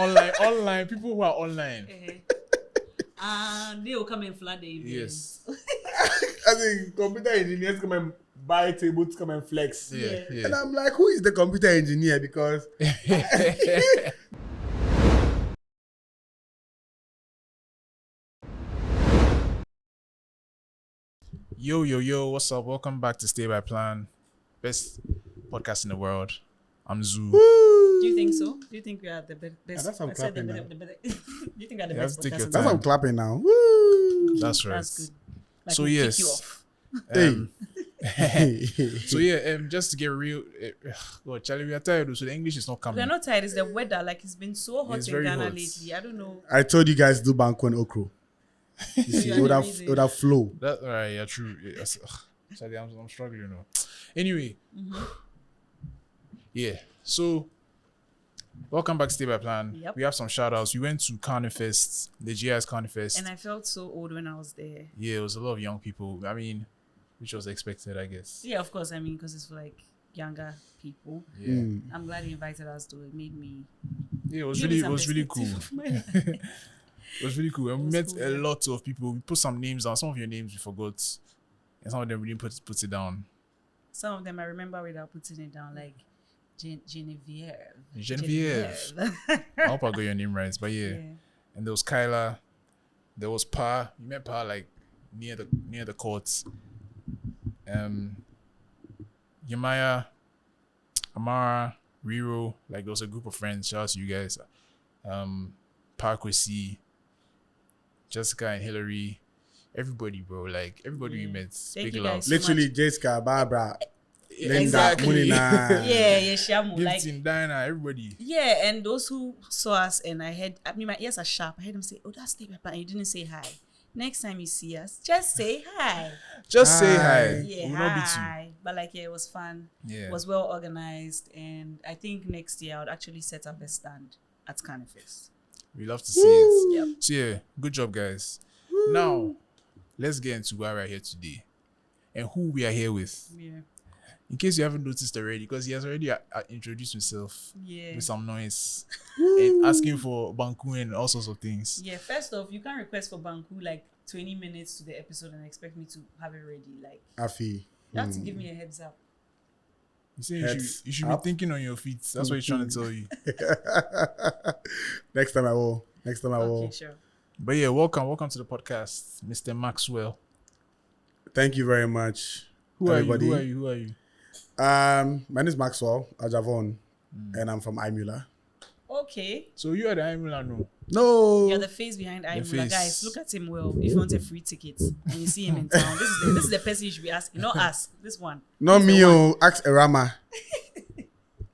online people who are online. They will come and flood the evening. Yes. I think computer engineers come and buy tables, come and flex. Yeah. And I'm like, who is the computer engineer? Because Yo, what's up? Welcome back to Stay by Plan, best podcast in the world. I'm Zuu. Do you think so? Do you think we are the best? that's how I'm clapping now. Do you think we are the You have best to take podcast? your in the that's why I'm world? clapping now. Woo! That's right. That's good. Like So we'll kick yes. you off. So just to get real, well, Charlie, we are tired, so the English is not coming. We're not tired. It's the weather. Like it's been so hot It's in very Ghana hot. lately. I don't know. I told you guys to do Banku and Okro. You see, it would have flow. That right? Yeah, true. Yes. Charlie, I'm struggling, you know. Anyway, yeah. So, welcome back to Stay by Plan. Yep. We have some shout outs. We went to Carnifest, the GIS Carnifest. And I felt so old when I was there. Yeah, it was a lot of young people. I mean, which was expected, I guess. Yeah, of course. I mean, because it's for like younger people. Yeah. I'm glad you invited us to it. Made me. Yeah, it was give me really some cool. perspective of my life. It was really cool. And we It was met cool, a lot of people. We put some names down. Some of your names we forgot. And some of them we didn't put it down. Some of them I remember without putting it down, like Genevieve. I hope I got your name right. But yeah. Yeah. And there was Kyla. There was Pa. You met Pa like near the courts. Yamaya, Amara, Riro, like there was a group of friends. Shout out to you guys. Parkwesi, Jessica and Hillary, everybody, bro. Like everybody we met. Thank Big you love. guys so Literally, much. Jessica, Barbara, Linda, Exactly. Munina. Yeah, Shamu. Like, Gifting, Diana, everybody. yeah, and those who saw us and my ears are sharp. I heard them say, "Oh, that's Stay by Plan," and you didn't say hi. Next time you see us, just say hi. Just say Hi. hi. Yeah, We will not beat hi. But like, yeah, it was fun. you. Yeah. It was well organized, and I think next year I would actually set up a stand at Carnifest. We love to see it. Yep. So yeah, good job, guys. Now, let's get into why we're here today and who we are here with. Yeah. In case you haven't noticed already, because he has already introduced himself Yeah. with some noise and asking for Banku and all sorts of things. Yeah, first off, you can't request for Banku like 20 minutes to the episode and expect me to have it ready. Like, Afi. you have to give me a heads up. You say Heads you should be up. thinking on your feet. That's what he's trying to tell you. Next time I will. Okay, sure. But yeah, welcome to the podcast, Mr. Maxwell. Thank you very much. Who are everybody. you? Who are you? My name is Maxwell Adjavon, and I'm from IMula. Okay. So you are the IMula, no? No. You're the face behind IMula. face. Guys, look at him well. If you want a free ticket and you see him in town, this is the person you should be asking. Not us. This one. Not He's me, the one. oh. Ask Erama.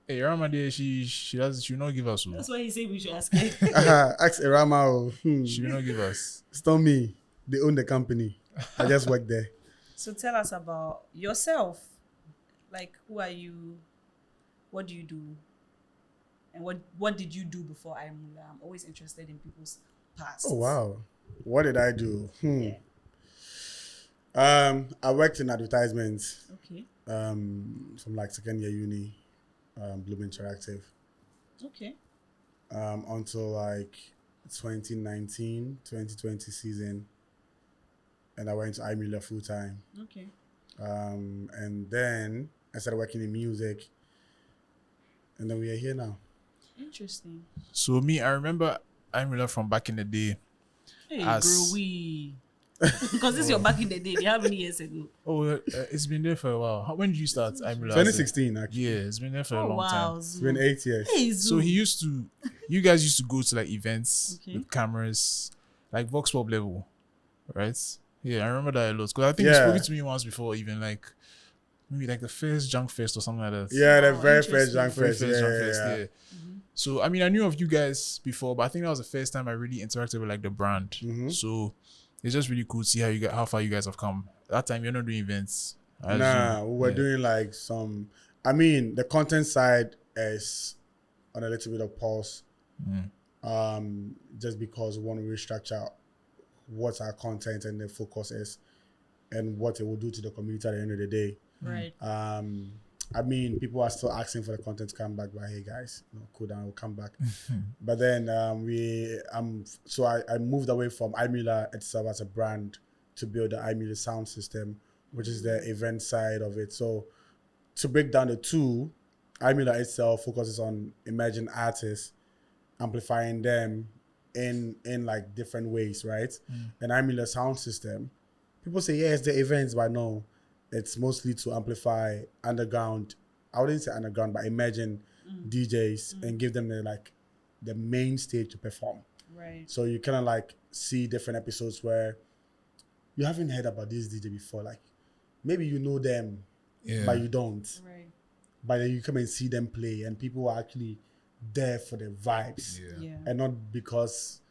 Hey, Rama there, she will not give us. That's why he said we should ask him. Ask Erama. Oh. She will not give us. It's not me. They own the company. I just work there. So tell us about yourself. Like, who are you? What do you do? And what did you do before IMula? I'm always interested in people's past. Oh, wow. What did I do? Yeah. I worked in advertisements Okay. from like second year uni, Bloom Interactive, Okay. until like 2019, 2020 season. And I went to IMula full time. Okay. And then I started working in music. And then we are here now. Interesting. So me, I remember IMula from back in the day. Hey, As- growy. Because this is your back in the day. How many years ago? Oh, it's been there for a while. When did you start IMula? 2016, actually. Yeah, it's been there for a Oh long wow. time. It's been 8 years. Hey, So you guys used to go to like events Okay. with cameras, like Vox Pop level, right? Yeah, I remember that a lot. Because I think you Yeah. spoke to me once before, even like maybe like the first Junk Fest or something like that. Yeah, the Oh, very interesting. first Young Very Fest. first Junk Fest, Yeah. yeah. So I mean, I knew of you guys before, but I think that was the first time I really interacted with like the brand. Mhm. So it's just really cool to see how far you guys have come. That time you're not doing events. I Nah, assume. we were Yeah. doing like some. I mean, the content side is on a little bit of pause. Just because we want to restructure what our content and the focus is, and what it will do to the community at the end of the day. right. I mean, people are still asking for the content to come back, but hey guys, cool down, we'll come back. But then so I moved away from iMullar itself as a brand to build the iMullar sound system, which is the event side of it. So to break down the two, iMullar itself focuses on emerging artists, amplifying them in like different ways, right? And iMullar sound system, people say, yeah, it's the events, but no, it's mostly to amplify underground, I wouldn't say underground, but emerging DJs and give them the main stage to perform. Right. So you kind of like see different episodes where you haven't heard about this DJ before. Like maybe you know them, but you don't. Right. But then you come and see them play, and people are actually there for the vibes, Yeah. and not because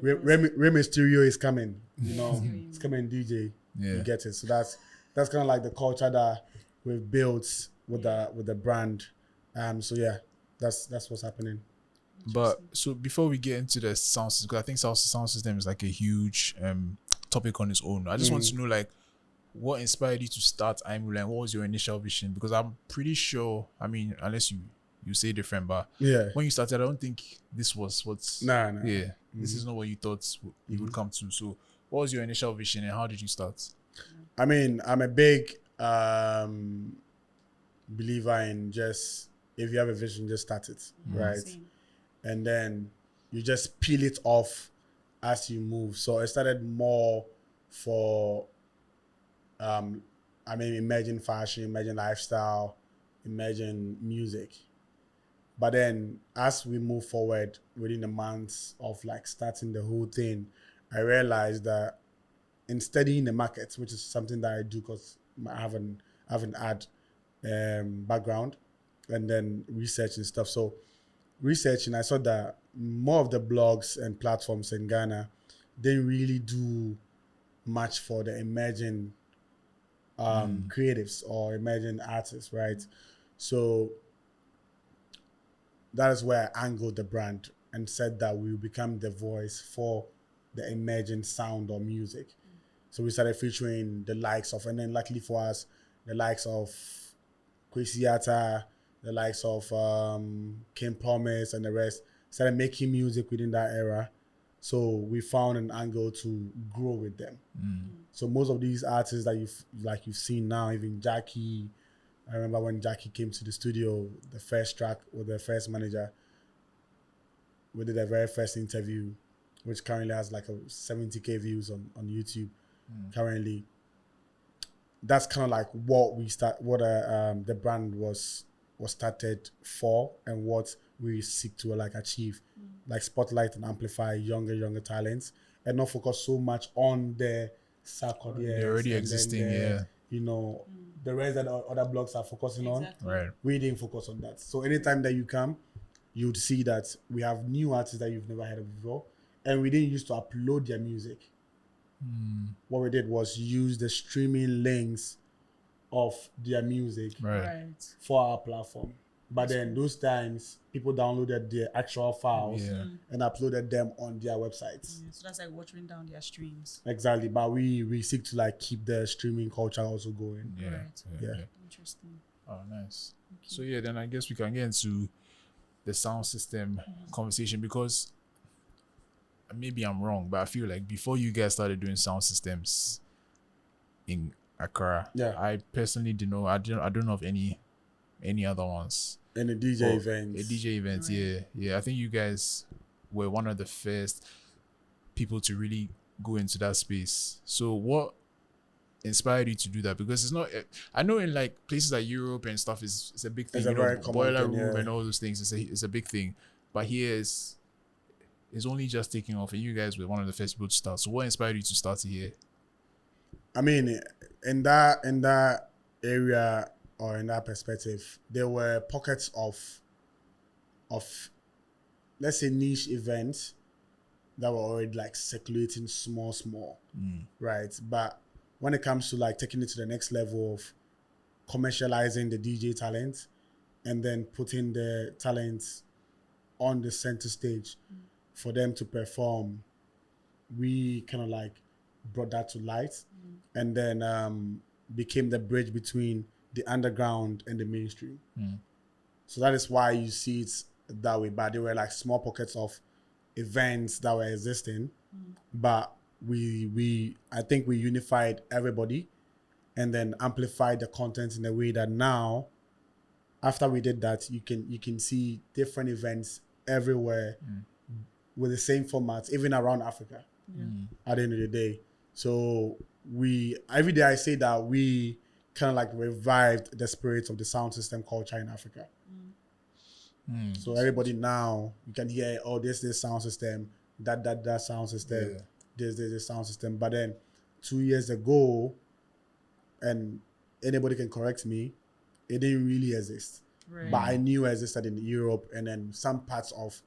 Rey Mysterio is coming. You know, Mysterio. it's coming DJ. Yeah. You get it. So that's kind of like the culture that we've built with the brand. So yeah, that's what's happening. But so before we get into the sound system, because I think sound system is like a huge topic on its own. I just want to know like what inspired you to start iMula and what was your initial vision? Because I'm pretty sure, I mean, unless you say different, but when you started, I don't think this was what's this is not what you thought you would come to. So what was your initial vision and how did you start? I mean, I'm a big believer in just, if you have a vision, just start it, right? Same. And then you just peel it off as you move. So I started more for emerging fashion, emerging lifestyle, emerging music. But then as we move forward within the months of like starting the whole thing, I realized that in studying the market, which is something that I do because I have an ad background, and then research and stuff. So researching, I saw that more of the blogs and platforms in Ghana didn't really do much for the emerging creatives or emerging artists, right? So that is where I angled the brand and said that we will become the voice for the emerging sound or music. So we started featuring the likes of, and then luckily for us, the likes of Kwesi Atta, the likes of Kim Promise and the rest, started making music within that era. So we found an angle to grow with them. So most of these artists that you've seen now, even Jackie, I remember when Jackie came to the studio, the first track with the first manager, we did the very first interview, which currently has like 70K views on YouTube currently. That's kind of like what the brand was started for and what we seek to like achieve, like spotlight and amplify younger talents and not focus so much on the circle. They're already existing, you know, the rest that other blogs are focusing on. Right. We didn't focus on that. So anytime that you come, you'd see that we have new artists that you've never heard of before, and we didn't used to upload their music. What we did was use the streaming links of their music for our platform. But then those times, people downloaded the actual files and uploaded them on their websites. So that's like watering down their streams. Exactly. But we seek to like keep the streaming culture also going. Yeah. Interesting. Oh, nice. Okay. So yeah, then I guess we can get into the sound system conversation, because maybe I'm wrong, but I feel like before you guys started doing sound systems in Accra, I personally didn't know. I don't know of any other ones. In a DJ event. Yeah. I think you guys were one of the first people to really go into that space. So what inspired you to do that? Because it's not, I know in like places like Europe and stuff it's a big thing. It's a very common boiler thing, room and all those things. It's a big thing. But here it's only just taking off, and you guys were one of the first people to start. So what inspired you to start here? I mean, in that area or in that perspective, there were pockets of let's say niche events that were already like circulating small, right? But when it comes to like taking it to the next level of commercializing the DJ talent and then putting the talent on the center stage for them to perform, we kind of like brought that to light and then became the bridge between the underground and the mainstream. So that is why you see it that way. But there were like small pockets of events that were existing, but I think we unified everybody and then amplified the content in a way that now, after we did that, you can see different events everywhere with the same formats, even around Africa. At the end of the day, so every day I say that we kind of like revived the spirit of the sound system culture in Africa. So everybody now, you can hear, oh, this sound system, that sound system, this sound system. But then 2 years ago, and anybody can correct me, it didn't really exist. Right. But I knew it existed in Europe and then some parts of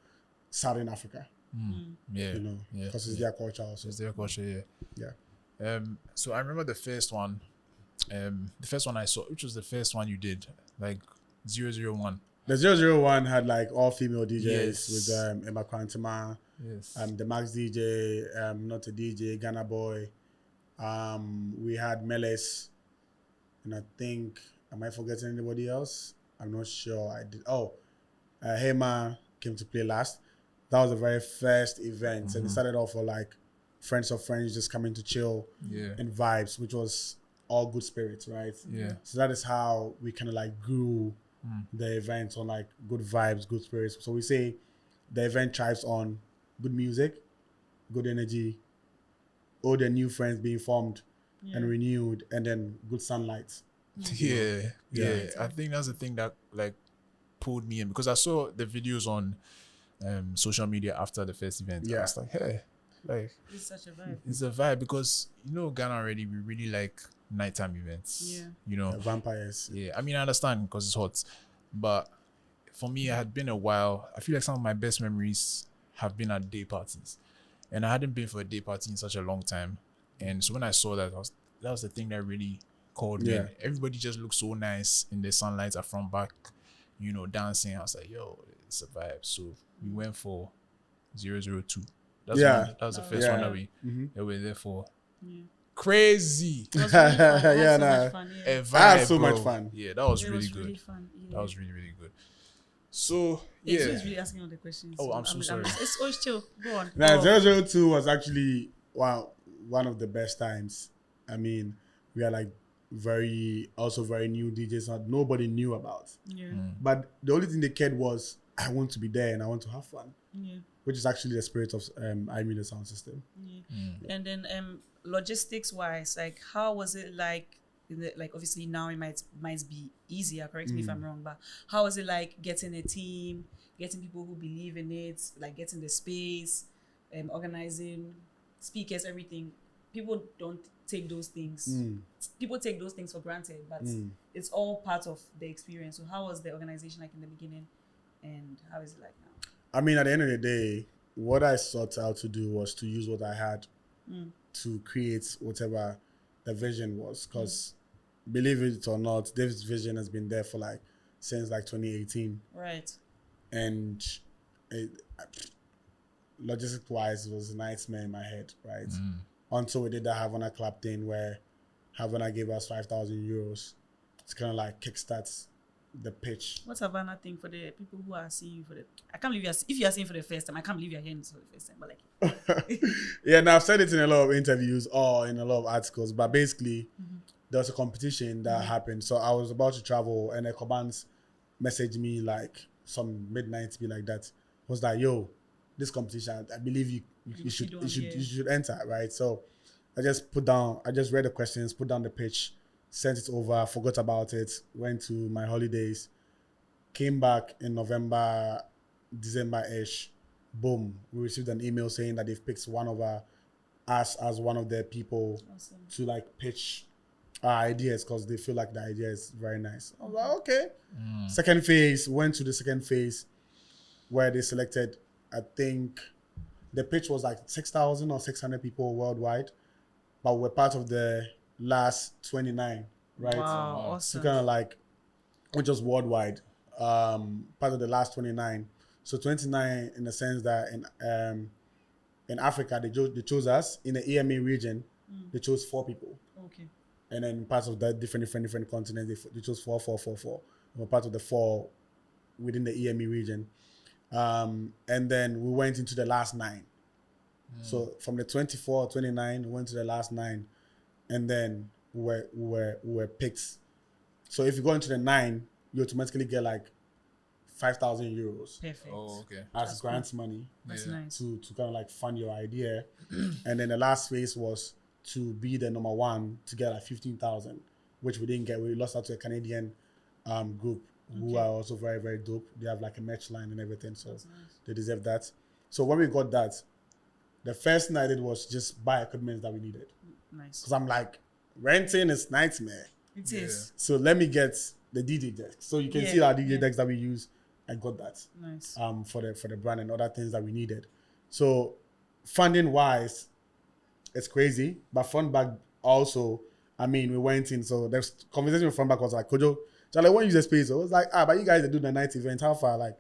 Southern Africa. Yeah. You know, because it's their culture also. It's their culture, Yeah. So I remember the first one I saw, which was the first one you did, like 001. The 001 had like all female DJs Yes. with Emma Quantima, Yes. the Max DJ, not a DJ, Ghana Boy. We had Melis, and I think, am I forgetting anybody else? I'm not sure. I did. Oh, Hema came to play last. That was the very first event, and it started off with like friends of friends just coming to chill and vibes, which was all good spirits, right? Yeah. So that is how we kind of like grew the event on like good vibes, good spirits. So we say the event thrives on good music, good energy, all the new friends being formed and renewed, and then good sunlight. Yeah. I think that's the thing that like pulled me in, because I saw the videos on social media after the first event. I was like, hey, like It's such a vibe. it's a vibe, because Ghana already, we really like nighttime events. Vampires. I mean, I understand because it's hot, but for me, it had been a while. I feel like some of my best memories have been at day parties, and I hadn't been for a day party in such a long time. And so when I saw that, that was the thing that really called me. Everybody just looked so nice in the sunlight at front, back, dancing. I was like, yo, it's a vibe. So we went for 002. That was the first one that we were there for. Crazy. It was really fun. I had so much fun. A vibe, I had so bro. much fun. Yeah, that was It really was good. really fun. That was really, really good. So Yeah. yeah, He's really asking all the questions. Oh, I'm so sorry. It's always chill. Go on. Now, Go on. 002 was actually one of the best times. I mean, we are like very new DJs that nobody knew about. Yeah. But the only thing they cared was, I want to be there and I want to have fun. Yeah. Which is actually the spirit of IMula sound system. Yeah. And then logistics wise, like how was it like? Obviously now it might be easier. Correct me if I'm wrong, but how was it like getting a team, getting people who believe in it, like getting the space, organizing speakers, everything? People don't take those things. People take those things for granted, but it's all part of the experience. So how was the organization like in the beginning, and how is it like now? I mean, at the end of the day, what I sought out to do was to use what I had to create whatever the vision was. Because believe it or not, this vision has been there for since 2018. Right. And logistic wise, it was a nightmare in my head, right? Until we did the Havana Club thing where Havana gave us 5,000 euros to kind of like kickstart the pitch. What's Havana thing for the people who are seeing you for the? I can't believe if you are seeing for the first time. I can't believe you're hearing this for the first time. But like, yeah, now I've said it in a lot of interviews or in a lot of articles. But basically, there was a competition that happened. So I was about to travel, and Ekobans messaged me like some midnight to be like that. Was like, yo, this competition, I believe you should enter, right? So I just read the questions, put down the pitch, sent it over, forgot about it, went to my holidays, came back in November, December-ish. Boom, we received an email saying that they've picked one of us as one of their people to like pitch our ideas because they feel like the idea is very nice. I was like, okay. Second phase, went to the second phase where they selected, I think the pitch was like 6,000 or 600 people worldwide, but we're part of the last 29, right? Wow, awesome. So kind of like, which was worldwide, part of the last 29. So 29 in the sense that in Africa, they chose us. In the EMA region, they chose 4 people. Okay. and then parts of that different continents, they chose 4. We're part of the 4 within the EME region. And then we went into the last 9. So from the 24, 29, we went to the last 9, and then we were picked. So if you go into the 9, you automatically get like 5,000 euros. Perfect. Oh, okay. As grants money. That's nice. To kind of like fund your idea. And then the last phase was to be the number 1 to get like 15,000, which we didn't get. We lost out to a Canadian group who are also very, very dope. They have like a merch line and everything, so they deserve that. So when we got that, the first thing I did was just buy equipment that we needed. Nice. Because I'm like, renting is nightmare. It is. So let me get the DJ desk. So you can see our DJ decks that we use. I got that. Nice. For the brand and other things that we needed. So funding wise, it's crazy. But Fundback also, I mean, we went in. So there's conversation with Fundback was like, Kojo, Charlie, when you use the space, I was like, but you guys that do the night event, how far? Like,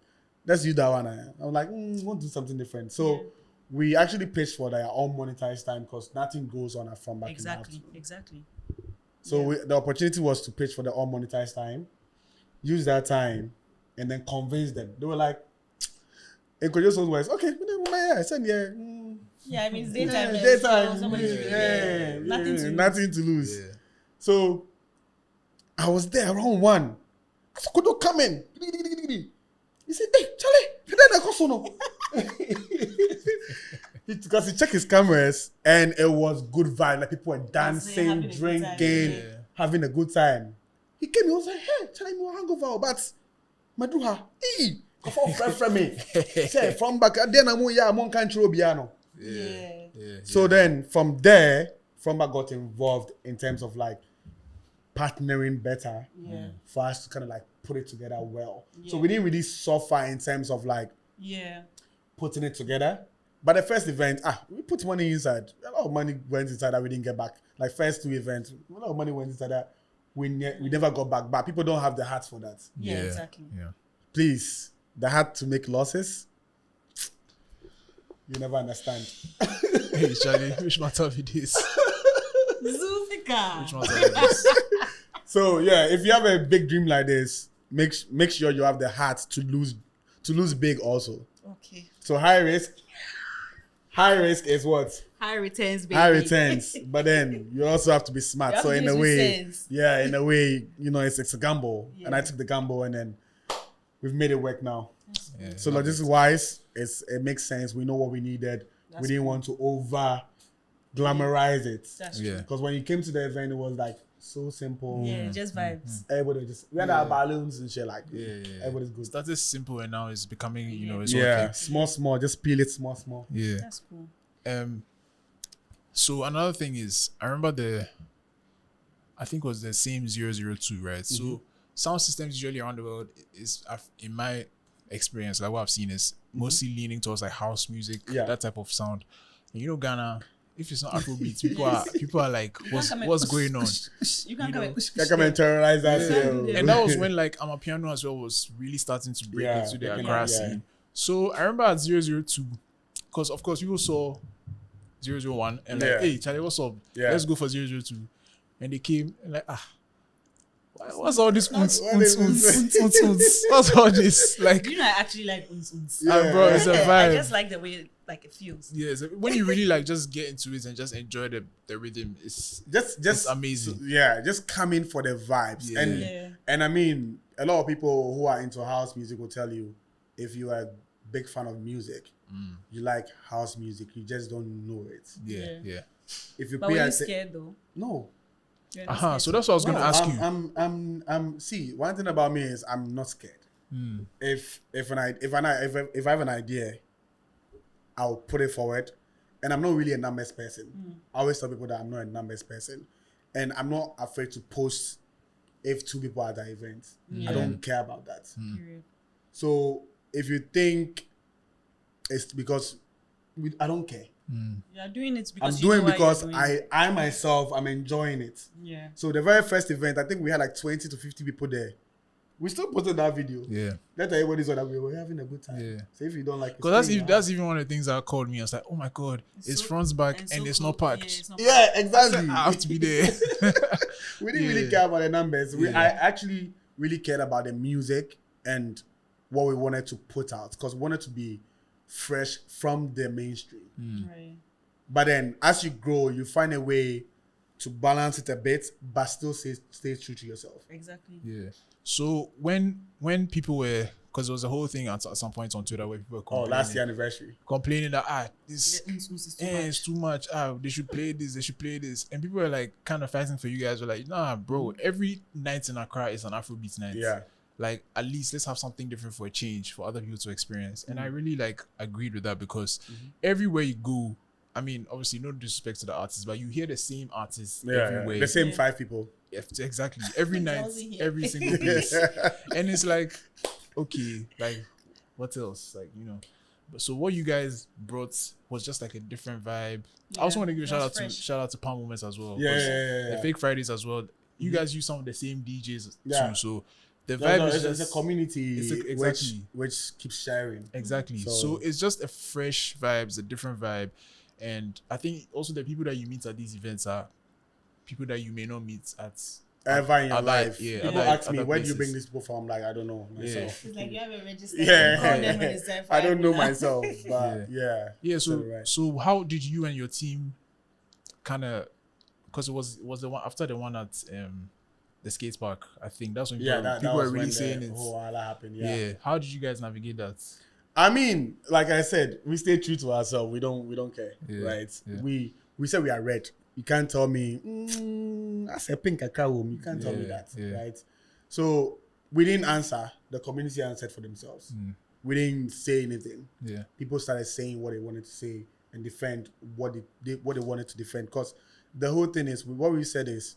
let's use that one. I'm like, want to do something different. So we actually pitched for their own monetized time because nothing goes on at Fundback. Exactly. So the opportunity was to pitch for the all monetized time, use that time, and then convince them. They were like, and Kojo's was okay. I said yeah, I mean, it's daytime. Nothing to lose. Yeah. So I was there around 1. I said, Kojo, come in. He said, hey, Charlie, because he checked his cameras and it was good vibe. Like people were dancing, drinking, having a good time. He came, he was like, hey, Charlie, me hangover, but Maduha, hey, from me. Say from back then I'm on country piano. So then from there, Fundback got involved in terms of like partnering better for us to kind of like put it together well. So we didn't really suffer in terms of like putting it together. But the first event, we put money inside. A lot of money went inside that we didn't get back. Like first 2 events, a lot of money went inside that we never got back. But people don't have the heart for that. Yeah, exactly. Yeah. Please, the heart to make losses, you never understand. Hey, Charlie, which matter of it is? Zufika. Which matter of it is? So yeah, if you have a big dream like this, make sure you have the heart to lose big also. Okay. So high risk is what? High returns, baby. High returns. But then you also have to be smart. So in a way, it's a gamble. Yeah. And I took the gamble and then we've made it work now. Yeah, so logistics wise, it makes sense. We know what we needed. We didn't want to over glamorize it. That's true. Because when you came to the event, it was like so simple. Yeah, just vibes. Everybody we had our balloons and shit like everybody's good. Started simple and now it's becoming, it's okay. Small, just peel it small. Yeah. That's cool. So another thing is, I remember I think it was the same 002, right? So sound systems usually around the world is, in my experience, like what I've seen is mostly leaning towards like house music, that type of sound. And Ghana, if it's not Afrobeats, people are like, what's going on? You can't come and terrorize us. Yeah. And that was when like Amapiano as well was really starting to break into the Accra scene. So I remember at 002, because of course people saw 001 and like, hey, Charlie, what's up? Let's go for 002. And they came and like, what's all this? What's all this? Like, I actually like uns. Bro, it's a vibe. I just like the way like it feels. Yes, when you really like just get into it and just enjoy the rhythm, it's just amazing. Just come in for the vibes. And I mean, a lot of people who are into house music will tell you, if you are a big fan of music, you like house music, you just don't know it. Yeah. If you were you scared though? No. So that's what I was going to ask you. I'm see, one thing about me is I'm not scared. If I have an idea, I'll put it forward. And I'm not really a numbers person. I always tell people that I'm not a numbers person. And I'm not afraid to post if 2 people are at the event. I don't care about that. So if you think it's because I don't care. You're doing it because I'm doing because I myself I'm enjoying it. Yeah. So the very first event, I think we had like 20 to 50 people there. We still posted that video. Yeah. Let everybody know that we were having a good time. Yeah. So if you don't like it, Because stay in your that's house. even one of the things that called me. I was like, oh my God, it's so- front back and so it's cool. not packed. Yeah, it's not Yeah, packed. exactly. I have to be there. We didn't Yeah. really care about the numbers. Yeah. I actually really cared about the music and what we wanted to put out because we wanted to be fresh from the mainstream. Right. But then as you grow, you find a way to balance it a bit, but still stay true to yourself. Exactly. Yeah. So when people were, because there was a whole thing at some point on Twitter where people were complaining, Last year anniversary. complaining that this It's too it's too much. They should play this, and people were like kind of fighting for you guys. Were like, nah, bro. Every night in Accra is an Afrobeat night. Yeah. Like at least let's have something different for a change for other people to experience. And I really like agreed with that because everywhere you go, I mean, obviously no disrespect to the artists, but you hear the same artists everywhere. The same 5 people. Exactly. Every night, wasn't here. every single place. And it's like, okay, like what else? Like, you know. But so what you guys brought was just like a different vibe. I also want to give a shout out to Palm Moments as well. 'Cause the Fake Fridays as well. You guys use some of the same DJs too. So the vibe is just it's a community exactly. which keeps sharing. Exactly. So it's just a fresh vibe, it's a different vibe. And I think also the people that you meet at these events are people that you may not meet at Ever in your other- life. yeah, People other- ask me, other where do you places. bring these people from? Like, I don't know myself. It's like you have a register. Yeah. Call them when it's time for I don't know IMula. myself, but yeah. Yeah, so right. so how did you and your team kind of, because it was the one after the one at the skate park, I think that's when people were really saying it. Oh, all that happened. Yeah. Yeah. How did you guys navigate that? I mean, like I said, we stay true to ourselves. We don't care, right? Yeah. We say we are red. You can't tell me that's a pink Accra room. You can't tell me that, right? So we didn't answer. The community answered for themselves. We didn't say anything. Yeah. People started saying what they wanted to say and defend what they wanted to defend. Because the whole thing is, what we said is,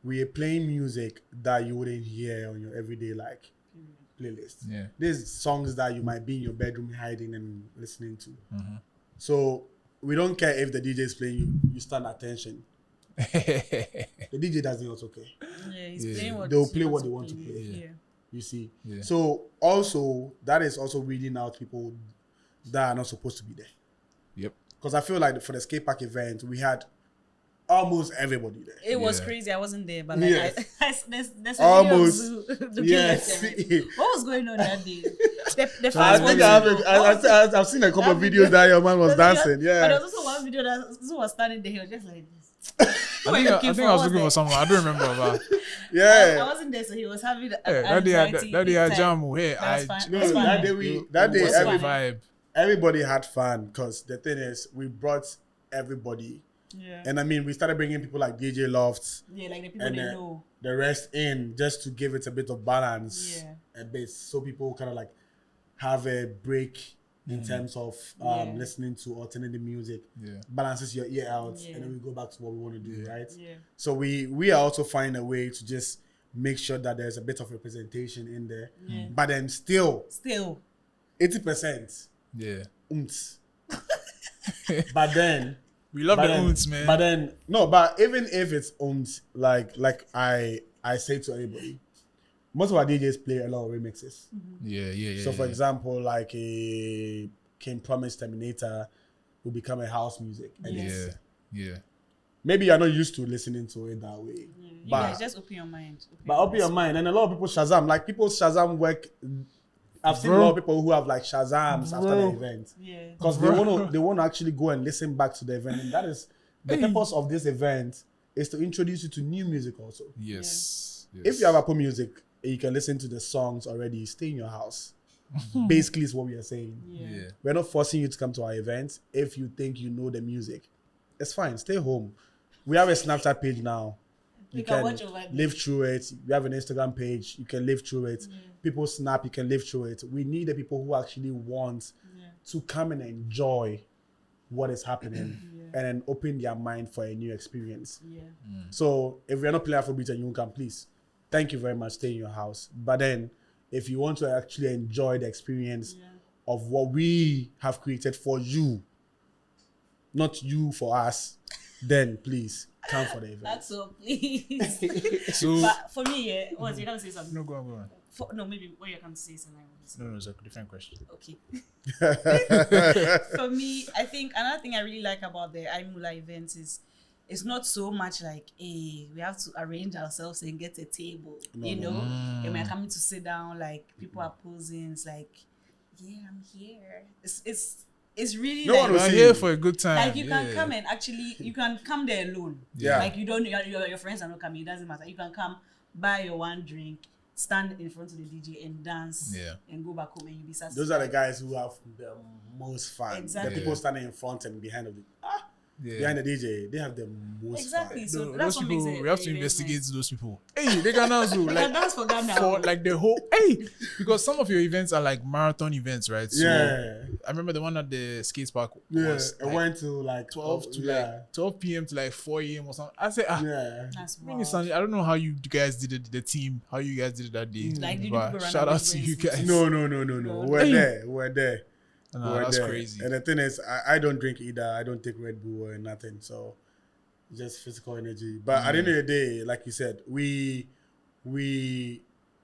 we are playing music that you wouldn't hear on your everyday playlist. Yeah. There's songs that you might be in your bedroom hiding and listening to. So we don't care if the DJ is playing, you stand attention. The DJ doesn't also care. Yeah, he's playing what They'll he play what wants they to want to play. Yeah. You see. Yeah. So also that is also weeding out people that are not supposed to be there. Yep. Because I feel like for the skate park event, we had almost everybody there. It was Yeah. crazy. I wasn't there, but like Yes. there's Almost. a video of Zuu Yes. looking like them. What was going on that day? The first I one think I've seen a couple of videos that your man was dancing. But Yeah. there was also one video that Zuu was standing there. He was just like this. I think I was looking for someone. I don't remember. But I Yeah. wasn't there, so he was having that day I jam. Hey, That's fine. No, That's fine. that day what's the every, vibe? everybody had fun because the thing is we brought everybody. Yeah. And I mean, we started bringing people like DJ Lofts Yeah, like the people and they know. the rest in just to give it a bit of balance, Yeah. a bit, so people kind of like have a break in terms of listening to alternative music, balances your ear out, and then we go back to what we want to do, right? Yeah. So we are also finding a way to just make sure that there's a bit of representation in there, but then still 80%. Yeah. But then. We love But the then, oons, man. But then no, but even if it's like I say to everybody, most of our DJs play a lot of remixes. Yeah. So for example, like a King Promise Terminator will become a house music. And it's- Yeah. maybe you're not used to listening to it that way. You But guys just open your mind. but open your mind, and a lot of people Shazam. Like people Shazam work. I've seen a lot of people who have like Shazams after the event. Yeah. Because they want to actually go and listen back to the event, and that is the purpose of this event is to introduce you to new music also. Yes. If you have Apple Music and you can listen to the songs already, stay in your house. Basically, is what we are saying. Yeah. We're not forcing you to come to our event. If you think you know the music, it's fine. Stay home. We have a Snapchat page now. You can can watch over there. live through it. We have an Instagram page. You can live through it. People snap. You can live through it. We need the people who actually want to come and enjoy what is happening and then open their mind for a new experience. Yeah. So if you're not playing Afrobeat and you won't come, please, thank you very much. Stay in your house. But then if you want to actually enjoy the experience of what we have created for you, not you for us, then please come for the event. That's so please. So But for me, yeah, what you gonna say something? no, go on. No, maybe what you can say something. No, it's a different question. Okay. For me, I think another thing I really like about the IMula events is it's not so much like, hey, we have to arrange ourselves and get a table, you know, and we're coming to sit down, like people are posing, it's like, yeah, I'm here. It's really No one We're will see here you. for a good time. like you can come and actually you can come there alone. Yeah. Like you don't your friends are not coming, it doesn't matter. You can come, buy your one drink, stand in front of the DJ and dance and go back home and you'll be satisfied. Those are the guys who have the most fun. Exactly. The people standing in front and behind of the Yeah. behind the DJ, they have the most Exactly. fun. So No, that's those what people, makes it. we have to very investigate nice. those people. Hey, they can also You can like dance for Ghana. for like the whole because some of your events are like marathon events, right? So Yeah. I remember the one at the skate park Yeah, was it like went to like 12 to yeah. like 12 p.m. to like 4 a.m. or something. I said, Yeah. That's Mini wild. Sunday, I don't know how you guys did it, the team, how you guys did it that day. Like, did but people run shout away out to you going guys. No. We're Hey. there. We're there. Nah, We're that's there. crazy. And the thing is, I don't drink either. I don't take Red Bull or nothing. So just physical energy. But at the end of the day, like you said, we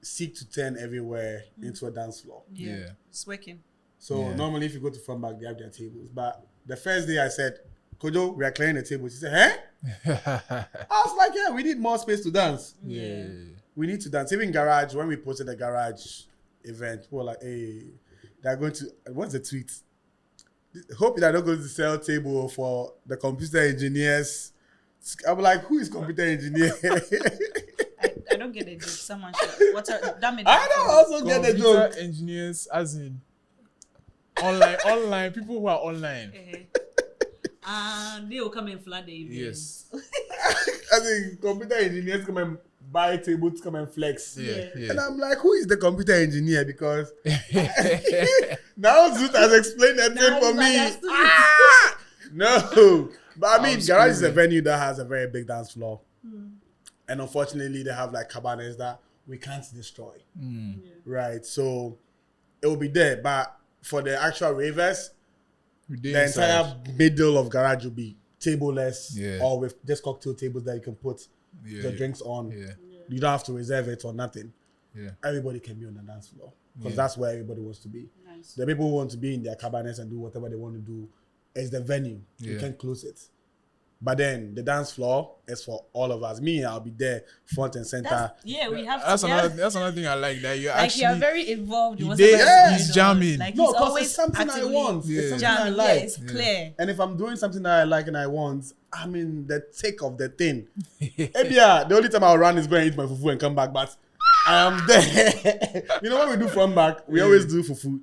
seek to turn everywhere into a dance floor. Yeah. It's working. So Yeah. normally if you go to front back, they have their tables. But the first day I said, Kojo, we are clearing the tables. He said, I was like, yeah, we need more space to dance. Yeah. We need to dance. Even garage, when we posted the garage event, we were like, hey, they're going to, what's the tweet? Hope they're not going to sell table for the computer engineers. I'm like, who is computer engineer? I don't get it. Someone should. What's her? Damn it. I don't also get the Computer joke. engineers, as in online people who are online. They will come and flood the event. Yes. I think computer engineers come and buy tables, come and flex. Yeah. And I'm like, who is the computer engineer? Because now Zoot has explained that Now thing for you've me. understood. No. But I mean, I'm garage is a screaming. venue that has a very big dance floor. And unfortunately, they have like cabanas that we can't destroy. Right. So it will be there. But for the actual ravers, the entire middle of garage will be tableless or with just cocktail tables that you can put the drinks on. Yeah. You don't have to reserve it or nothing. Yeah. Everybody can be on the dance floor because that's where everybody wants to be. Nice. The people who want to be in their cabanas and do whatever they want to do is the venue. You Yeah. can close it. But then the dance floor is for all of us. Me, I'll be there front and center. We have That's to. another thing I like that you're Like actually you're very involved in He whatever did- is he's going on. jamming. Like No, he's because always it's something I actively want. Yeah. It's something I jamming. like. Yeah, it's clear. And if I'm doing something that I like and I want, I'm in the thick of the thing. Maybe the only time I'll run is going to eat my fufu and come back, but I am there. You know what we do from back? We always do fufu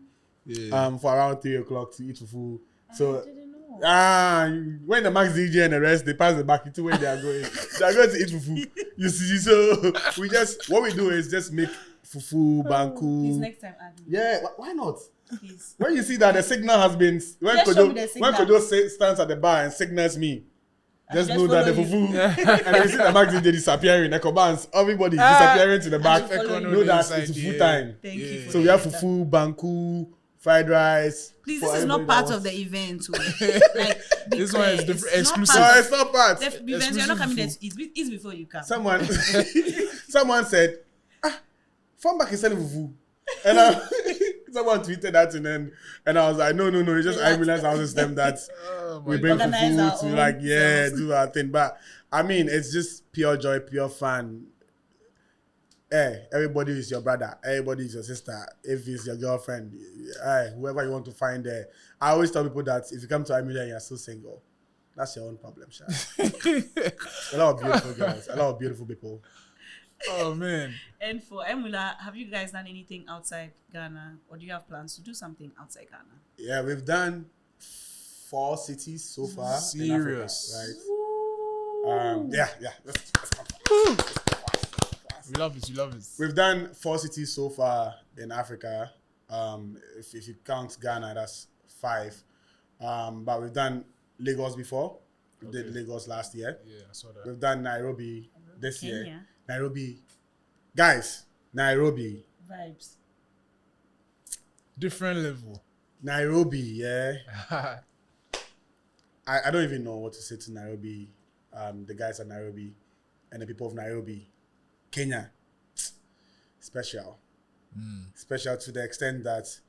for around 3 o'clock to eat fufu. So I didn't know. when the Max DJ and the rest, they pass the back into where they are going. They are going to eat fufu. You see, so what we do is just make fufu, Please banku. next time add me. Yeah, why not? Please. When you see that the signal has been, when Just show me the signal. Kojo stands at the bar and signals me, just just know that the follow you. fufu, and you see the Max DJ disappearing, the Ekobans, everybody disappearing to the back. should follow you. Know that it's fufu time. Thank you. For So we have that. fufu, banku, fried rice. Please, for this is not everybody part that of the wants- event. Oh. Like, be This one is clear. different- It's not exclusive. part No, of it's not part. the event. You're not Exclusive coming there food. to eat. Eat before you come. Someone said, Funback is selling fufu. And someone tweeted that and I was like, no, it's just IMula's house system that we bring Organize our fufu to own like, selves. do our thing. But I mean, it's just pure joy, pure fun. Everybody is your brother. Everybody is your sister. If it's your girlfriend, whoever you want to find there. I always tell people that if you come to IMula and you're still single, that's your own problem, Sha. A lot of beautiful girls, a lot of beautiful people. Oh man. And for IMula, have you guys done anything outside Ghana, or do you have plans to do something outside Ghana? Yeah, we've done 4 cities so far. Serious. In Africa, right? Yeah. We love it. We've done 4 cities so far in Africa. If you count Ghana, that's 5. But we've done Lagos before. We did Lagos last year. Yeah, I saw that. We've done Nairobi this Kenya. year. Nairobi. Guys, Nairobi. Vibes. Different level. Nairobi, yeah. I don't even know what to say to Nairobi. the guys at Nairobi, and the people of Nairobi, Kenya, special. Special to the extent that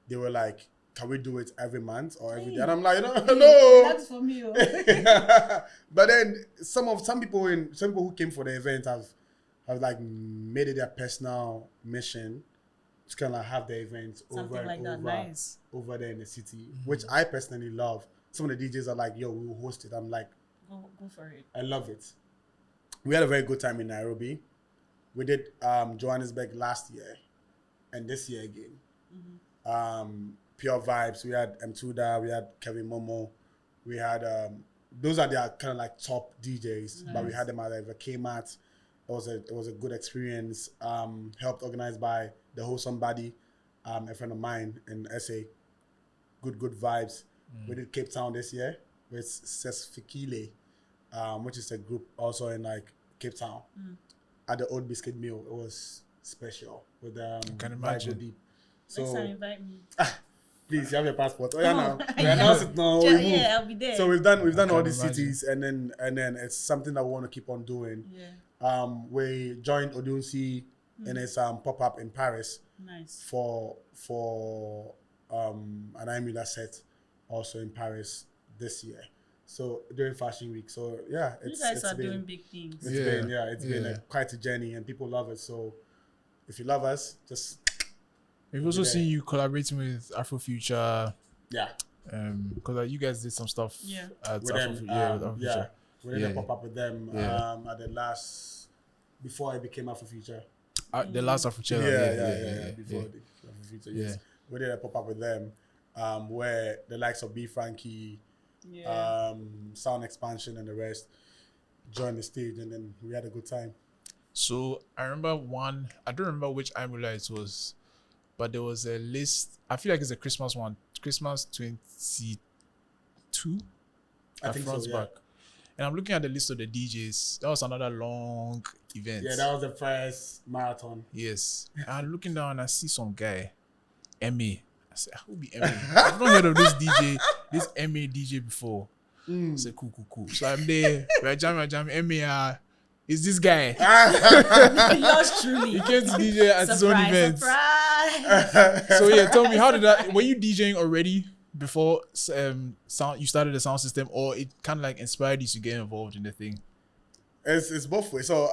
they were like, can we do it every month or every day? And I'm like, no. That's for me. But then some people who came for the event have like made it their personal mission to kind of have the event over there in the city, which I personally love. Some of the DJs are like, yo, we'll host it. I'm like, go for it. I love it. We had a very good time in Nairobi. We did Johannesburg last year and this year again. Pure vibes. We had Mtuda, we had Kevin Momo, we had those are their kind of like top DJs, but we had them at the Kmart. It was a good experience. Helped organized by the whole somebody, a friend of mine in SA. Good vibes. We did Cape Town this year with S04E04, which is a group also in like Cape Town. At the Old Biscuit Mill, it was special with I can imagine. Deep. So Next time invite me. please, you have your passport. Oh yeah, now we announce it now. Yeah, I'll be there. So we've done all these imagine. cities, and then it's something that we want to keep on doing. Yeah. We joined Odunsi in its pop-up in Paris Nice. for an IMula set also in Paris this year. So during Fashion Week. So yeah, You guys are doing big things. It's been quite a journey, and people love it. So if you love us, just We've also seen you collaborating with Afrofuture. yeah. Because you guys did some stuff at With them, with Afrofuture. we did a pop-up with them at the last, before it became Afrofuture. The last Afrofuture. Before the Afrofuture, yes. We did a pop-up with them where the likes of B Frankie, Sound Expansion and the rest joined the stage, and then we had a good time. So I remember one, I don't remember which IMula it was, but there was a list. I feel like it's a Christmas one, Christmas 22. I think so, yeah. Back. And I'm looking at the list of the DJs. That was another long event. Yeah, that was the first marathon. Yes. And I'm looking down and I see some guy, Emmy. I said, who be Emmy? I've not heard of this DJ, this Emmy DJ before. I said, cool. So I'm there. We're jamming. Emmy, is this guy? Yours truly. He came to DJ at his own event. Surprise. So yeah, tell me, how did that? Were you DJing already before sound? You started the sound system, or it kind of like inspired you to get involved in the thing? It's both ways. So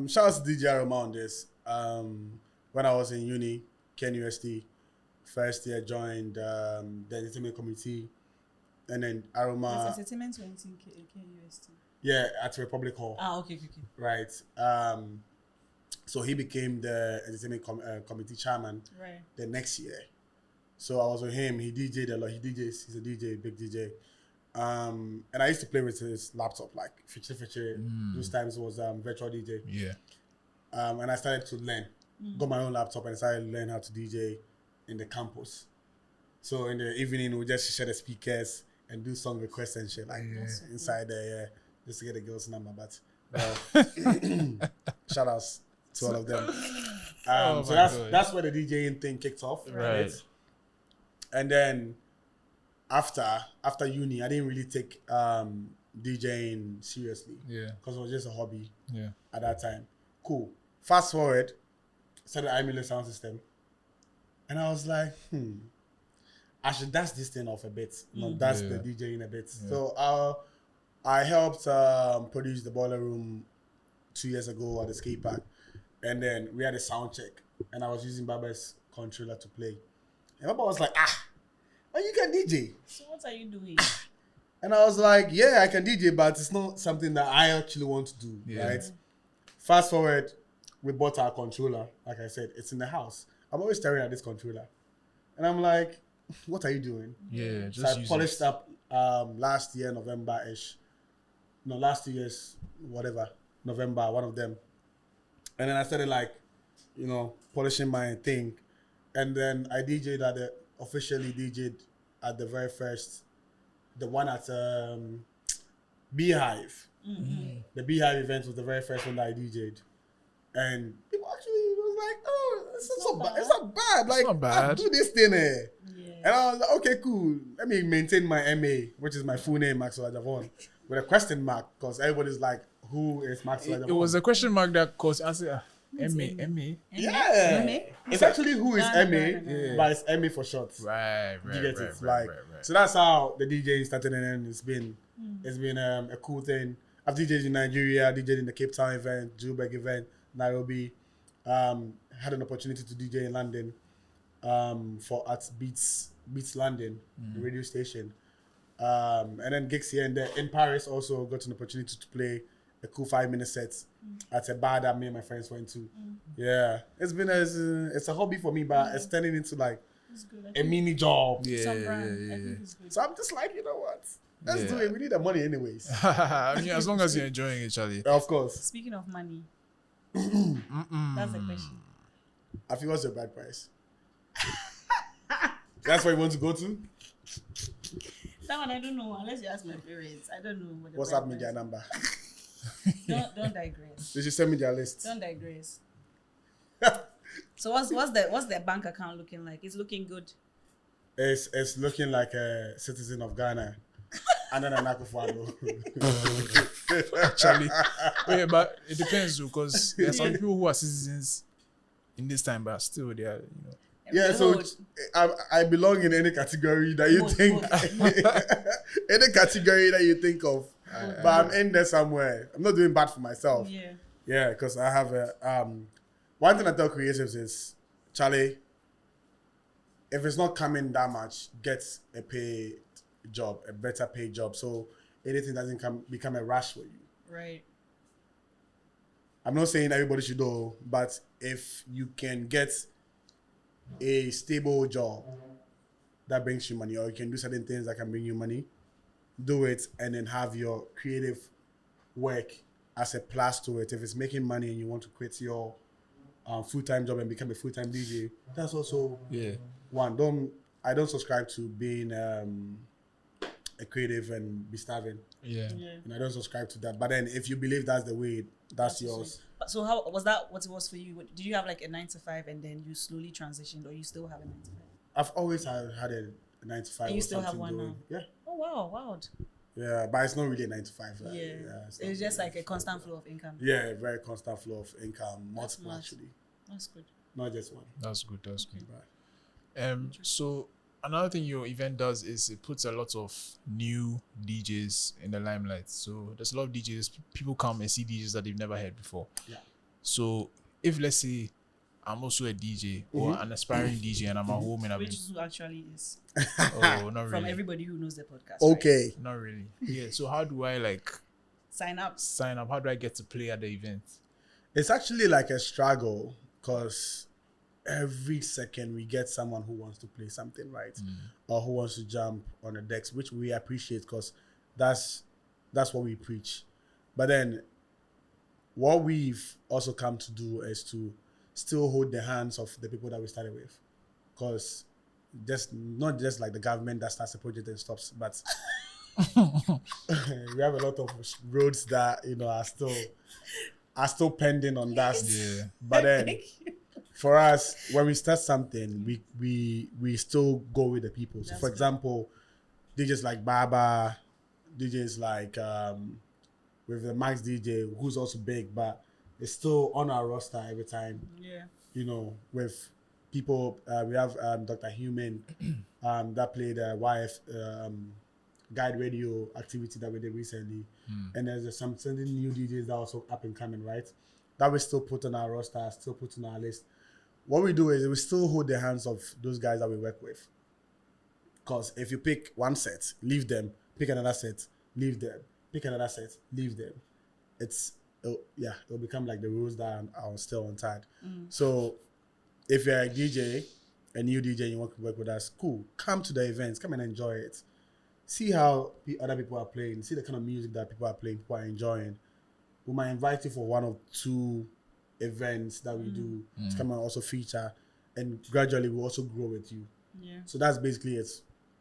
shout out to DJ Aroma on this. When I was in uni, KNUST, first year joined the entertainment committee, and then Aroma. Entertainment went in KUST. Yeah, at Republic Hall. Okay. Right. So he became the entertainment committee chairman the next year. So I was with him. He DJ'd a lot. He's a DJ, big DJ. And I used to play with his laptop, like feature. Those times it was virtual DJ. Yeah. And I started to learn. Got my own laptop and started to learn how to DJ in the campus. So in the evening, we just share the speakers and do song requests and shit like inside there, just to get the girl's number. But shout outs to all of them. So that's where the DJing thing kicked off. Right. And then after uni, I didn't really take DJing seriously. Yeah. Because it was just a hobby. Yeah. At that time. Cool. Fast forward, started IMula sound system. And I was like, I should dust this thing off a bit. Dust the DJing a bit. Yeah. So I helped produce the Boiler Room 2 years ago at the skate park. And then we had a sound check. And I was using Baba's controller to play. And Baba was like, you can DJ. So what are you doing? And I was like, yeah, I can DJ, but it's not something that I actually want to do, right? Fast forward, we bought our controller. Like I said, it's in the house. I'm always staring at this controller. And I'm like, what are you doing? Yeah, so I polished up last year, November-ish. No, last 2 years, whatever. November, one of them. And then I started polishing my thing. And then I officially DJ'd at the very first, the one at Beehive. The Beehive event was the very first one that I DJ'd. And people actually was like, it's not bad. Like, not bad. I do this thing. And I was like, okay, cool. Let me maintain my MA, which is my full name, Maxwell Adjavon, with a question mark, because everybody's like, who is Maxwell Adjavon? It was a question mark that caused answer. MA. Yeah. It's actually who is No, MA, no. but it's MA for short. Right. You get it? So that's how the DJing started, and then it's been a cool thing. I've DJed in Nigeria, DJed in the Cape Town event, Joburg event, Nairobi. Had an opportunity to DJ in London at Beats London, the radio station. And then gigs here and there. In Paris, also got an opportunity to play a cool 5-minute set at a bar that me and my friends went to. Yeah, it's been it's a hobby for me, but it's turning into like a mini job. Yeah. So I'm just like, you know what? Let's do it. We need the money anyways. I mean, as long as you're enjoying it, Charlie. Of course. Speaking of money, that's the question. I think what's your bad price? That's where you want to go to? That one I don't know, unless you ask my parents. I don't know what the What's bride up with their price number? is. Don't digress. They should send me their list. Don't digress. So what's their bank account looking like? It's looking good. It's looking like a citizen of Ghana. And then an Akufo-Addo. Actually, yeah, but it depends because there are some people who are citizens in this time, but still they are, you know. Yeah, so I belong in any category that you think, any category that you think of. But I'm in there somewhere. I'm not doing bad for myself. Yeah, because I have a one thing I tell creatives is, Charlie, if it's not coming that much, get a paid job, a better paid job, so anything doesn't become a rush for you. Right. I'm not saying everybody should do, but if you can get a stable job that brings you money, or you can do certain things that can bring you money, do it, and then have your creative work as a plus to it. If it's making money and you want to quit your full-time job and become a full-time DJ, that's also one. I don't subscribe to being a creative and be starving. And I don't subscribe to that. But then if you believe that's the way, that's yours. So how was that? What it was for you? Did you have like a 9-to-5 and then you slowly transitioned, or you still have a 9-to-5? I've always had a 9-to-5. And you still have one now? Yeah. Oh wow. Yeah, but it's not really a 9-to-5. It's just like a constant flow of income. Yeah, a very constant flow of income. Multiple actually. That's good. Not just one. That's good. Right. So another thing your event does is it puts a lot of new DJs in the limelight. So there's a lot of DJs, people come and see DJs that they've never heard before. Yeah. So if, let's say, I'm also a DJ or an aspiring DJ and I'm at home and Which Zuu actually is. Oh, not really. From everybody who knows the podcast. Okay. Right? Not really. Yeah. So how do I sign up? How do I get to play at the event? It's actually like a struggle because every second we get someone who wants to play something, right? Or who wants to jump on the decks, which we appreciate because that's what we preach. But then what we've also come to do is to still hold the hands of the people that we started with, because not just like the government that starts a project and stops, but we have a lot of roads that are still pending on that. Yeah. But then for us, when we start something, we still go with the people. So for example, DJs like Baba, DJs like with the Max DJ, who's also big, but it's still on our roster every time. Yeah. With people, we have Dr. Human that played YF guide radio activity that we did recently. And there's something new DJs that are also up and coming, right? That we still put on our roster, still put on our list. What we do is we still hold the hands of those guys that we work with. Because if you pick one set, leave them, pick another set, leave them, pick another set, leave them. It'll become like the rules that are still untied. So if you're a DJ, a new DJ, and you want to work with us, cool. Come to the events, come and enjoy it. See how other people are playing, see the kind of music that people are playing, people are enjoying. We might invite you for 1 or 2 events that we do to come and also feature, and gradually we'll also grow with you. Yeah. So that's basically it.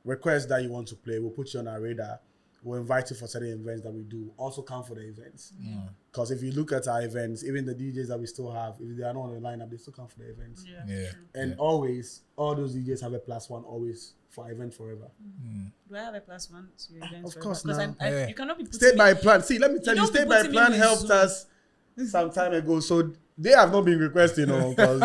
Request that you want to play, we'll put you on our radar. We'll invite you for certain events that we do. Also come for the events. Because if you look at our events, even the DJs that we still have, if they are not on the lineup, they still come for the events. Yeah. And always, all those DJs have a +1 always for event forever. Do I have a plus one to your event? Of course because now. Yeah. you cannot be putting Stay me. by plan. See, let me tell you, don't be Stay by putting me plan with helped Zuu. us some time ago. So they have not been requesting, because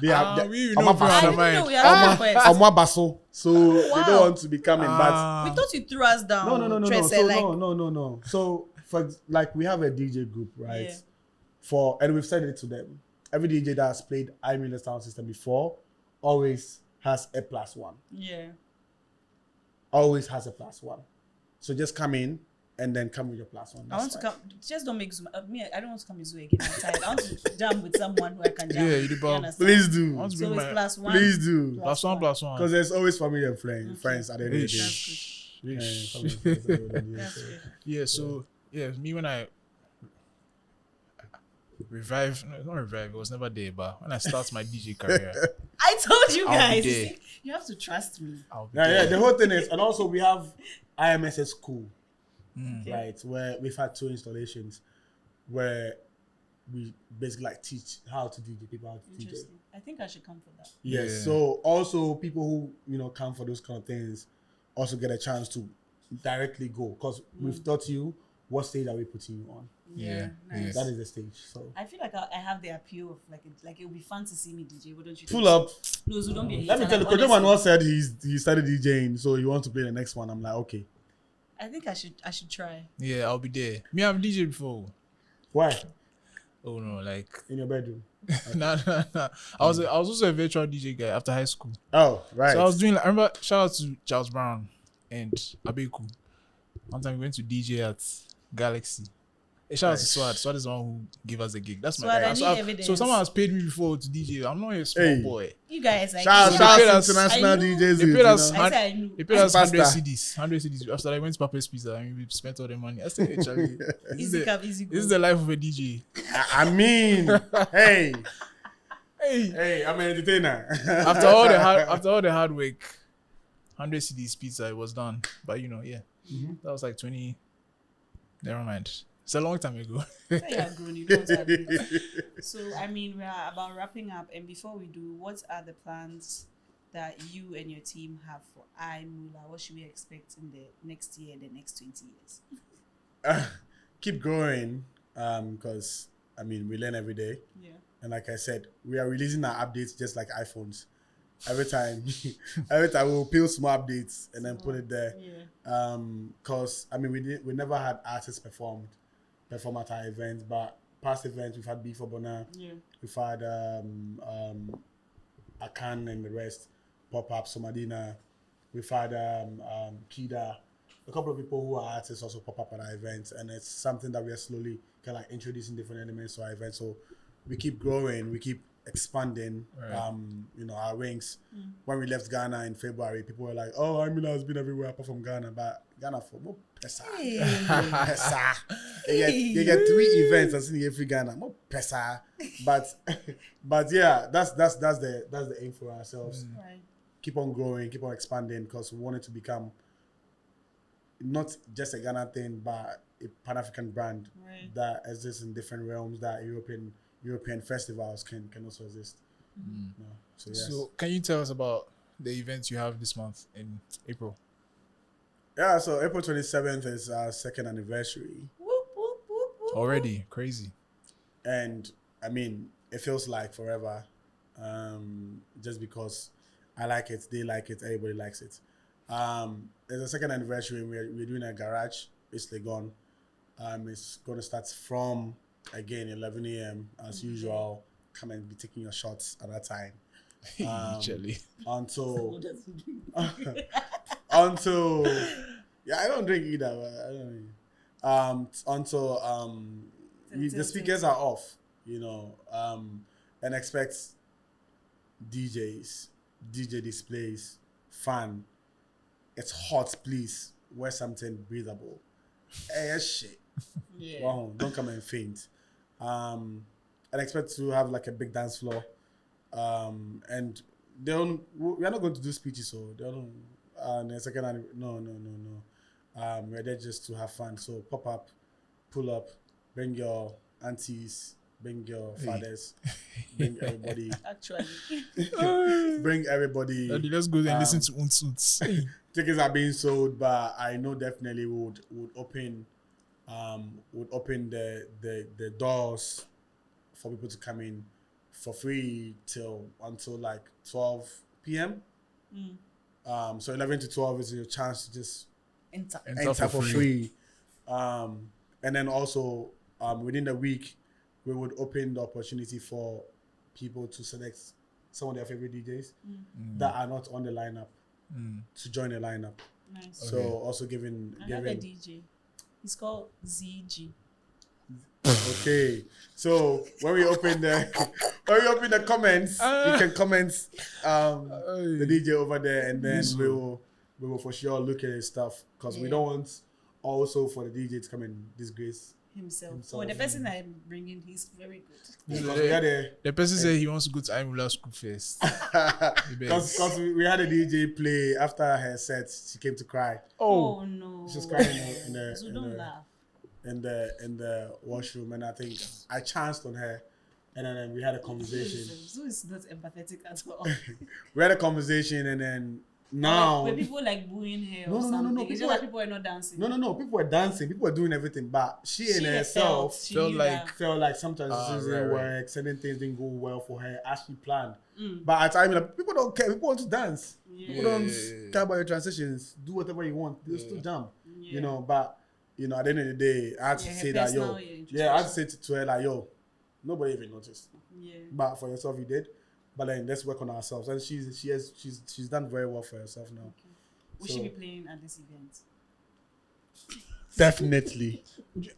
they have. we I'm know a from I basso. our didn't mind. know we had requests. I'm a basso. So they Wow. don't want to be coming. But We thought you threw us down. no. Trace, So like, no. So for like we have a DJ group, right? Yeah. And we've said it to them. Every DJ that has played IMula sound system before always has a +1. Yeah. Always has a +1. So just come in and then come with your +1. I want to come. Just don't make Zoom. Me, I don't want to come with Zuu again. I'm tired. I want to jam with someone who I can jam. Yeah, with. you do You both. understand? Please do. I want to So bring it's my +1. Please do. +1. Because there's always family and friends at the end of the day. Ish. Yeah, Ish. family and friends at the end of the day, That's so. good. Yeah, so me when I revive, no, not revive, it was never there, but when I start my DJ career, I told you I'll be guys. there. See, you have to trust me. I'll be Yeah, there. the whole thing is, and also we have IMSS School, Okay. right, where we've had 2 installations where we basically like teach how to DJ, people how to DJ. Interesting. I think I should come for that. Yes. Yeah. So also people who come for those kind of things also get a chance to directly go, because we've taught you what stage are we putting you on. Yeah, Nice. That is the stage. So I feel like I have the appeal of like it would be fun to see me DJ. Wouldn't you? pull think? up. No, Zuu, don't be a Let me hater, tell you, like, Kojo Manuel honestly. said he started DJing, so he wants to play the next one. I'm like, okay. I think I should try. Yeah, I'll be there. Me, I've DJ before. Why? Oh no, like In your bedroom. nah. I was also a virtual DJ guy after high school. Oh, right. So I was doing. I remember shout out to Charles Brown and Abeku. One time we went to DJ at Galaxy. A shout out to Swad. Swad is the one who gave us the gig. That's my Swad, guy. I So, need so evidence. someone has paid me before to DJ. I'm not a small Hey. boy. You guys, like, Shout So out they paid to us- international I knew- DJs. They you paid us. know. I said I knew. They paid us Pasta. 100 CDs. After I went to Papa's Pizza, I mean, we spent all the money. I said, actually, Easy come, easy go. this is the life of a DJ. I mean, hey, Hey, I'm an entertainer. after all the hard work, 100 CDs pizza, it was done. But yeah, that was like 20. Never mind. It's a long time ago. Say you are grown, you don't have it. So I mean, we are about wrapping up, and before we do, what are the plans that you and your team have for IMula? What should we expect in the next year, the next 20 years? Keep growing, because I mean we learn every day, Yeah. and like I said, we are releasing our updates just like iPhones. Every time we'll peel small updates and then put it there. Yeah. Cause I mean we never had artists perform at our events, but past events we've had Before Bona, Yeah. we've had Akan and the rest, Pop Up, Somadina, we've had Kida, a couple of people who are artists also pop up at our events, and it's something that we are slowly kind of like introducing different elements to our events. So we keep growing, we keep expanding, Right. our wings. When we left Ghana in February, people were like, "Oh, IMula has been everywhere apart from Ghana, but Ghana for more pesa, pesa." You get 3 events and see every Ghana more pesa, but yeah, that's the aim for ourselves. Right. Keep on growing, keep on expanding, because we want it to become not just a Ghana thing, but a Pan-African brand Right. that exists in different realms, that European festivals can also exist. No. So yes. So, can you tell us about the events you have this month in April? Yeah, so April 27th is our 2nd anniversary. Whoop, whoop, whoop, whoop. Already crazy. And I mean, it feels like forever, just because I like it, they like it, everybody likes it. There's a 2nd anniversary, and we're doing a garage, basically gone. It's going to start from, again, 11 a.m. as usual. Come and be taking your shots at that time. Jelly. Until, Who doesn't drink? until, yeah, I don't drink either. But I don't. Until the speakers are off, and expect DJs, DJ displays, fan. It's hot, please wear something breathable. Hey, shit. Yeah. Wow, don't come and faint. And expect to have like a big dance floor. And we're not going to do speeches, so they don't. The second, no. We're there just to have fun. So pop up, pull up, bring your aunties, bring your fathers, bring everybody, Actually. bring everybody. Daddy, let's go there and listen to Unsuits. Tickets are being sold, but I know definitely would open the doors for people to come in for free until like 12 p.m. So 11 to 12 is your chance to just Enter. for free. And then also within the week, we would open the opportunity for people to select some of their favorite DJs that are not on the lineup to join the lineup. Nice. So also giving I have a DJ. He's called ZG. Okay. So when we open the comments, you can comment the DJ over there, and then we will for sure look at his stuff, because we don't want also for the DJ to come and disgrace himself. Oh, the person I'm bringing, he's very good. The person said he wants to go to IMula school first. Because we had a DJ play after her set. She came to cry. Oh no! She was crying in the washroom, and I think I chanced on her, and then we had a conversation. Zuu is not empathetic at all. We had a conversation, and then now were people like booing her or something? No. It's just that people were not dancing. No. People were dancing. People were doing everything, but she in herself felt like some transitions didn't work. Certain things didn't go well for her as she planned. But at times, people don't care. People want to dance. People don't care about your transitions. Do whatever you want. They'll still jump. You know, but at the end of the day, I had to say that, I had to say to her like, nobody even noticed. Yeah. But for yourself, you did. But then let's work on ourselves, and she's done very well for herself now. Okay. Will she be playing at this event? Definitely.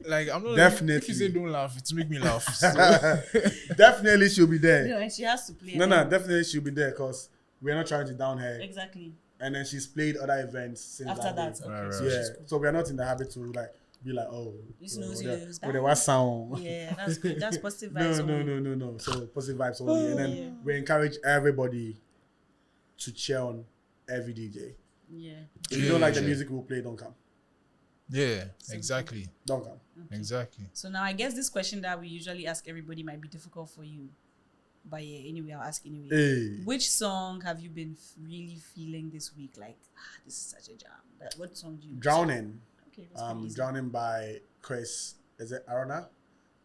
Like, I'm not definitely. If you say don't laugh, it's make me laugh. So. Definitely she'll be there. No, and she has to play. No, definitely she'll be there, because we're not trying to down her. Exactly. And then she's played other events since after that. day. Okay. Right. So, yeah. So we are not in the habit to be like, you snooze, you lose. With the what sound. Yeah, that's good. That's positive vibes. No. So positive vibes only. And then we encourage everybody to cheer on every DJ. Yeah. If you don't like the music we'll play, don't come. Yeah, exactly. Don't come. Okay. Exactly. So now I guess this question that we usually ask everybody might be difficult for you. But yeah, anyway, I'll ask anyway. Hey. Which song have you been really feeling this week? Like, this is such a jam. What song do you Drowning. Okay, Drowning by Chris. Is it Arona?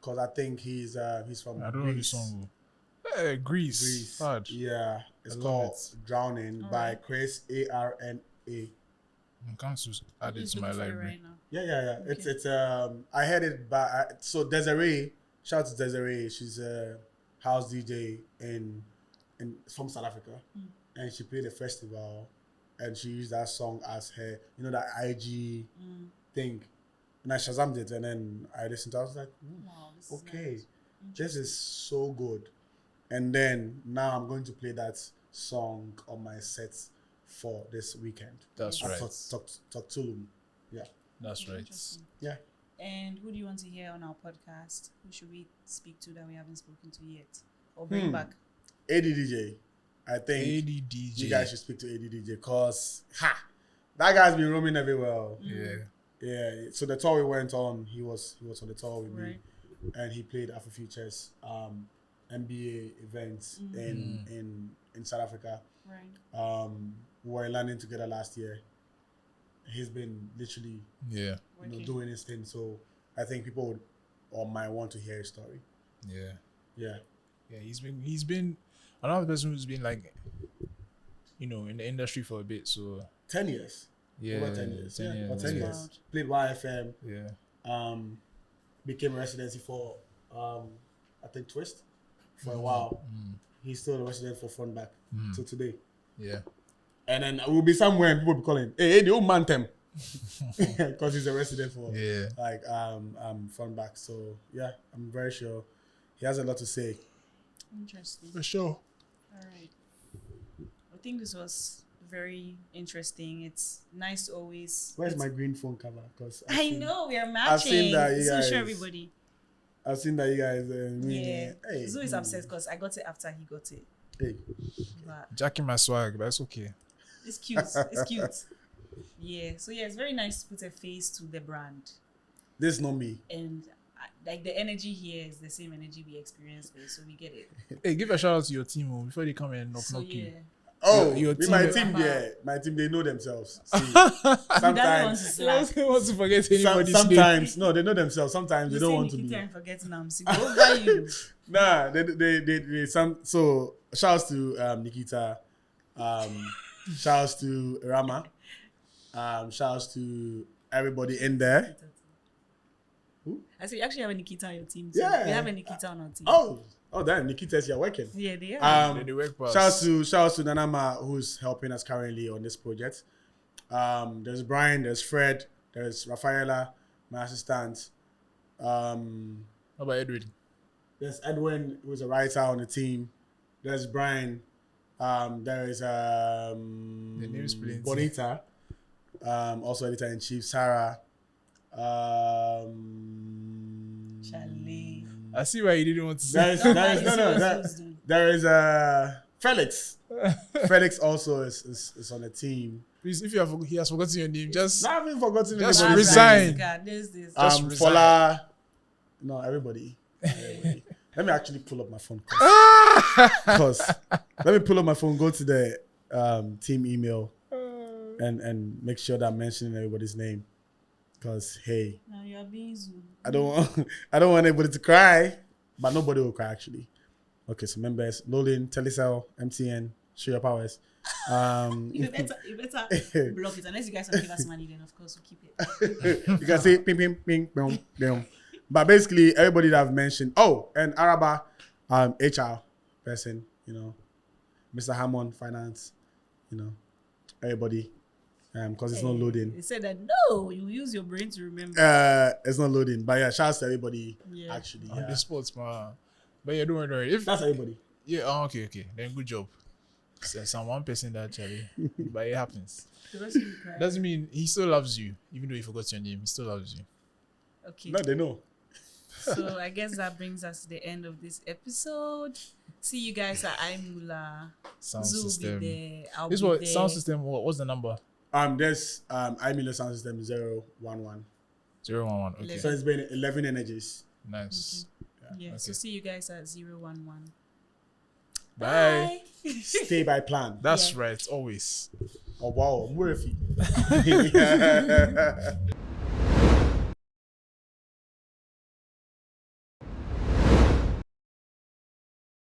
Because I think he's from I don't know the Greece. song. Greece. Hard. Yeah. It's called Drowning by Chris Arna. I can't add it to my library. Right now. Yeah. Okay. It's I heard it by so Desiree. Shout out to Desiree. She's a house DJ from South Africa, and she played a festival, and she used that song as her, that IG thing, and I Shazammed it, and then I listened to it. I was like, wow, this is so good. And then now I'm going to play that song on my sets for this weekend. That's right. Talk Tulum. Yeah. That's right. Yeah. And who do you want to hear on our podcast? Who should we speak to that we haven't spoken to yet? Or bring back? ADDJ. I think ADDJ. you guys should speak to ADDJ, because that guy's been roaming everywhere. Yeah. So the tour we went on, he was on the tour with me, and he played Afrofuture's NBA events in South Africa. Right. We were landing together last year. He's been literally doing his thing, so I think people would or might want to hear his story. Yeah, he's been another person who's been like, in the industry for a bit, so 10 years. Over 10 years. 10 years. Played YFM. Became a residency for I think Twist for a while. He's still a resident for Front Back till today. And then we'll be somewhere and people will be calling, hey, the old man them. Because he's a resident for Front Back. So yeah, I'm very sure he has a lot to say. Interesting. For sure. All right. I think this was very interesting. It's nice to always. Where's my green phone cover? Because I know we are matching. I've seen that you guys. Show everybody. I've seen that you guys. Hey. Zuu is upset because I got it after he got it. Hey. But jacking my swag, but it's okay. it's cute. It's cute. Yeah. So yeah, it's very nice to put a face to the brand. This is not me. And like the energy here is the same energy we experience there, so we get it. Hey, give a shout out to your team before they come and knock So you. yeah. Oh, Your with team- my team, yeah. My team, they know themselves. See, He doesn't want to sometimes, I slack. don't want to forget anybody's name. sometimes, no, they know themselves. Sometimes they don't want to be. and forgetting Namsi. Go over you. Nah, they some. So shouts to Nikita, shouts to Rama, shouts to everybody in there. I said, you actually have a Nikita on your team. Too. Yeah. We have a Nikita on our team. Oh, damn, Nikita's here working. Yeah, they are. They work past. Shouts to Nanama, who's helping us currently on this project. There's Brian, there's Fred, there's Rafaela, my assistant. How about Edwin? There's Edwin, who's a writer on the team. There's Brian. There is The name's plenty. Bonita, also editor in chief. Sarah. Charlie. I see why you didn't want to say. There is Felix. Felix also is on the team. Please, if he has forgotten your name, just I haven't forgotten Just anybody's resign. name. There's this. Just resign. Fola. No, everybody. Let me actually pull up my phone. Cause let me pull up my phone, go to the team email, and make sure that I'm mentioning everybody's name. Cause hey, Now you're being Zuu. I don't want anybody to cry, but nobody will cry actually. Okay, so members: Lolin, Telecel, MTN, Show Your Powers. You better block it unless you guys don't give us money. Then of course we'll keep it. You can say ping, ping, ping, boom, boom. But basically, everybody that I've mentioned. Oh, and Araba, HR person, Mr. Hammond, finance, everybody, because it's not loading. They said that no, you use your brain to remember. It's not loading. But yeah, shouts to everybody. Yeah. Actually, on yeah. the spots, man. But yeah, don't worry. If That's everybody. yeah, okay. Then good job. Some one person that actually, but it happens. The rest of you cry. Doesn't mean he still loves you, even though he forgot your name. He still loves you. Okay. No, they know. So I guess that brings us to the end of this episode. See you guys at IMula. Sound Zuu will system. be there. I'll This be was there. sound system. What's the number? There's iMullar sound system 011. 011. Okay, So it's been 11 energies. nice. Yeah. Okay. So see you guys at 011. Bye. Stay by plan. That's Yeah. right. Always. Oh wow, Murphy.